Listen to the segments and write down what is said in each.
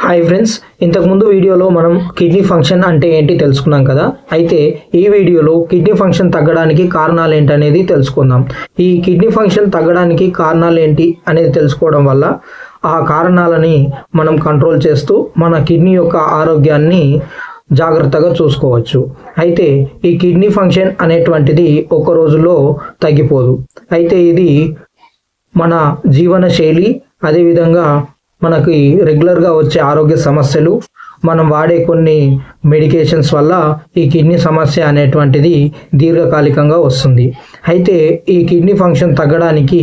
Hi friends, ఇంతకుముందు వీడియోలో మనం కిడ్నీ ఫంక్షన్ అంటే ఏంటి తెలుసుకున్నాం కదా. అయితే ఈ వీడియోలో కిడ్నీ ఫంక్షన్ తగ్గడానికి కారణాలు ఏంటి అనేది తెలుసుకుందాం. ఈ కిడ్నీ ఫంక్షన్ తగ్గడానికి కారణాలు ఏంటి అనేది తెలుసుకోవడం వల్ల ఆ కారణాలని మనం కంట్రోల్ చేస్తూ మన కిడ్నీ యొక్క ఆరోగ్యాన్ని జాగ్రత్తగా చూసుకోవచ్చు. అయితే ఈ కిడ్నీ ఫంక్షన్ అనేటువంటిది ఒక రోజులో తగ్గిపోదు. అయితే ఇది మన జీవన శైలి, అదేవిధంగా మనకి రెగ్యులర్గా వచ్చే ఆరోగ్య సమస్యలు, మనం వాడే కొన్ని మెడికేషన్స్ వల్ల ఈ కిడ్నీ సమస్య అనేటువంటిది దీర్ఘకాలికంగా వస్తుంది. అయితే ఈ కిడ్నీ ఫంక్షన్ తగ్గడానికి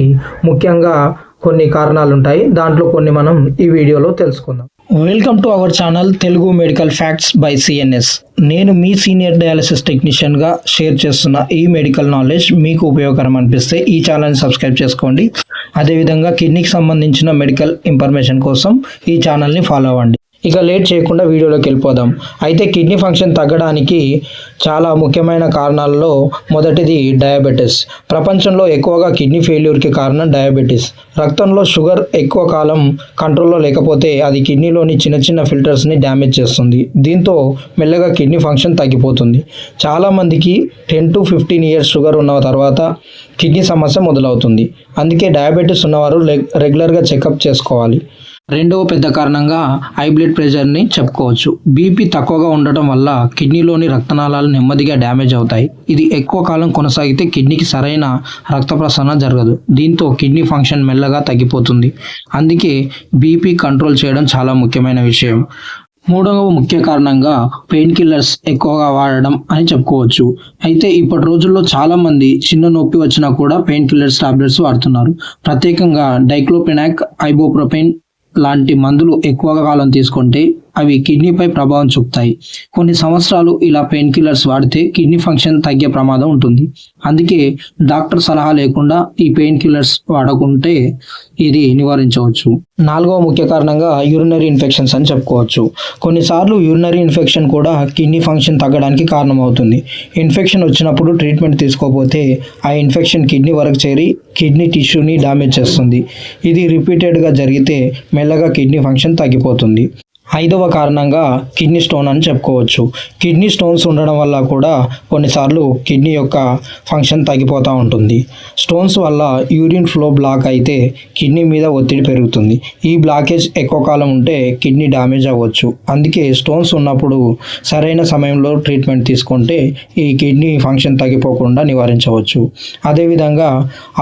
ముఖ్యంగా కొన్ని కారణాలు ఉంటాయి. దాంట్లో కొన్ని మనం ఈ వీడియోలో తెలుసుకుందాం. Welcome to our channel Telugu medical facts by CNS. నేను మీ సీనియర్ డయాలసిస్ టెక్నీషియన్గా షేర్ చేస్తున్న ఈ మెడికల్ నాలెడ్జ్ మీకు ఉపయోగకరం అనిపిస్తే ఈ ఛానల్ని సబ్స్క్రైబ్ చేసుకోండి. అదేవిధంగా కిడ్నీకి సంబంధించిన మెడికల్ ఇన్ఫర్మేషన్ కోసం ఈ ఛానల్ని ఫాలో అవ్వండి. ఇక లేట్ చేయకుండా వీడియోలోకి వెళ్ళిపోదాం. అయితే కిడ్నీ ఫంక్షన్ తగ్గడానికి చాలా ముఖ్యమైన కారణాలలో మొదటిది డయాబెటీస్. ప్రపంచంలో ఎక్కువగా కిడ్నీ ఫెయిల్యూర్కి కారణం డయాబెటీస్. రక్తంలో షుగర్ ఎక్కువ కాలం కంట్రోల్లో లేకపోతే అది కిడ్నీలోని చిన్న చిన్న ఫిల్టర్స్ని డ్యామేజ్ చేస్తుంది. దీంతో మెల్లగా కిడ్నీ ఫంక్షన్ తగ్గిపోతుంది. చాలామందికి 10 to 15 years షుగర్ ఉన్న తర్వాత కిడ్నీ సమస్య మొదలవుతుంది. అందుకే డయాబెటీస్ ఉన్నవారు రెగ్యులర్గా చెకప్ చేసుకోవాలి. రెండవ పెద్ద కారణంగా హై బ్లడ్ ప్రెషర్ని చెప్పుకోవచ్చు. బీపీ తక్కువగా ఉండటం వల్ల కిడ్నీలోని రక్తనాళాలు నెమ్మదిగా డ్యామేజ్ అవుతాయి. ఇది ఎక్కువ కాలం కొనసాగితే కిడ్నీకి సరైన రక్త ప్రసరణ జరగదు. దీంతో కిడ్నీ ఫంక్షన్ మెల్లగా తగ్గిపోతుంది. అందుకే బీపీ కంట్రోల్ చేయడం చాలా ముఖ్యమైన విషయం. మూడవ ముఖ్య కారణంగా పెయిన్ కిల్లర్స్ ఎక్కువగా వాడడం అని చెప్పుకోవచ్చు. అయితే ఇప్పటి రోజుల్లో చాలామంది చిన్న నొప్పి వచ్చినా కూడా పెయిన్ కిల్లర్స్ టాబ్లెట్స్ వాడుతున్నారు. ప్రత్యేకంగా డైక్లోఫెనాక్, ఐబోప్రోఫెన్ లాంటి మందులు ఎక్కువగా కాలం తీసుకుంటే అవి కిడ్నీపై ప్రభావం చూపుతాయి. కొన్ని సంవత్సరాలు ఇలా పెయిన్ కిల్లర్స్ వాడితే కిడ్నీ ఫంక్షన్ తగ్గే ప్రమాదం ఉంటుంది. అందుకే డాక్టర్ సలహా లేకుండా ఈ పెయిన్ కిల్లర్స్ వాడకుంటే ఇది నివారించవచ్చు. నాలుగవ ముఖ్య కారణంగా యూరినరీ ఇన్ఫెక్షన్స్ అని చెప్పుకోవచ్చు. కొన్నిసార్లు యూరినరీ ఇన్ఫెక్షన్ కూడా కిడ్నీ ఫంక్షన్ తగ్గడానికి కారణమవుతుంది. ఇన్ఫెక్షన్ వచ్చినప్పుడు ట్రీట్మెంట్ తీసుకోకపోతే ఆ ఇన్ఫెక్షన్ కిడ్నీ వరకు చేరి కిడ్నీ టిష్యూని డ్యామేజ్ చేస్తుంది. ఇది రిపీటెడ్గా జరిగితే మెల్లగా కిడ్నీ ఫంక్షన్ తగ్గిపోతుంది. ఐదవ కారణంగా కిడ్నీ స్టోన్ అని చెప్పుకోవచ్చు. కిడ్నీ స్టోన్స్ ఉండడం వల్ల కూడా కొన్నిసార్లు కిడ్నీ యొక్క ఫంక్షన్ తగ్గిపోతూ ఉంటుంది. స్టోన్స్ వల్ల యూరిన్ ఫ్లో బ్లాక్ అయితే కిడ్నీ మీద ఒత్తిడి పెరుగుతుంది. ఈ బ్లాకేజ్ ఎక్కువ కాలం ఉంటే కిడ్నీ డ్యామేజ్ అవ్వచ్చు. అందుకే స్టోన్స్ ఉన్నప్పుడు సరైన సమయంలో ట్రీట్మెంట్ తీసుకుంటే ఈ కిడ్నీ ఫంక్షన్ తగ్గిపోకుండా నివారించవచ్చు. అదేవిధంగా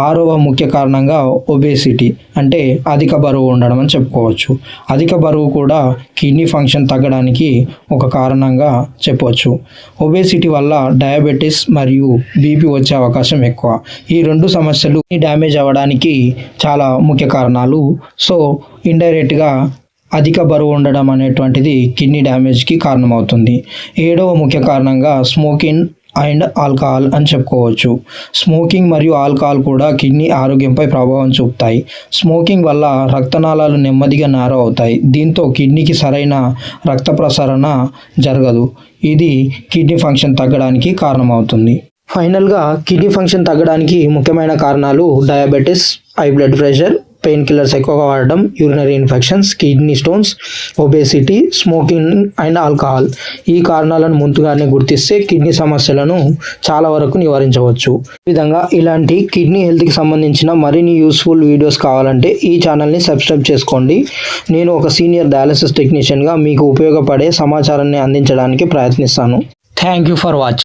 ఆరవ ముఖ్య కారణంగా ఒబేసిటీ అంటే అధిక బరువు ఉండడం అని చెప్పుకోవచ్చు. అధిక బరువు కూడా కిడ్నీ ఫంక్షన్ తగ్గడానికి ఒక కారణంగా చెప్పవచ్చు. ఒబేసిటీ వల్ల డయాబెటీస్ మరియు బీపీ వచ్చే అవకాశం ఎక్కువ. ఈ రెండు సమస్యలు డ్యామేజ్ అవ్వడానికి చాలా ముఖ్య కారణాలు. సో ఇండైరెక్ట్గా అధిక బరువు ఉండడం అనేటువంటిది కిడ్నీ డ్యామేజ్కి కారణమవుతుంది. ఏడవ ముఖ్య కారణంగా స్మోకింగ్ అండ్ ఆల్కహాల్ అని చెప్పుకోవచ్చు. స్మోకింగ్ మరియు ఆల్కహాల్ కూడా కిడ్నీ ఆరోగ్యంపై ప్రభావం చూపుతాయి. స్మోకింగ్ వల్ల రక్తనాళాలు నెమ్మదిగా నారో అవుతాయి. దీంతో కిడ్నీకి సరైన రక్త ప్రసరణ జరగదు. ఇది కిడ్నీ ఫంక్షన్ తగ్గడానికి కారణమవుతుంది. ఫైనల్గా కిడ్నీ ఫంక్షన్ తగ్గడానికి ముఖ్యమైన కారణాలు diabetes, high blood pressure, pain killers ఎక్కువగా వాడడం, urinary infections, kidney stones, obesity, smoking and alcohol. ఈ కారణాలను ముందుగానే గుర్తిస్తే కిడ్నీ సమస్యలను చాలా వరకు నివారించవచ్చు. ఈ విధంగా ఇలాంటి కిడ్నీ హెల్త్కి సంబంధించిన మరిన్ని యూస్ఫుల్ వీడియోస్ కావాలంటే ఈ ఛానల్ని సబ్స్క్రైబ్ చేసుకోండి. నేను ఒక సీనియర్ డయాలసిస్ టెక్నీషియన్గా మీకు ఉపయోగపడే సమాచారాన్ని అందించడానికి ప్రయత్నిస్తాను. Thank you for watching.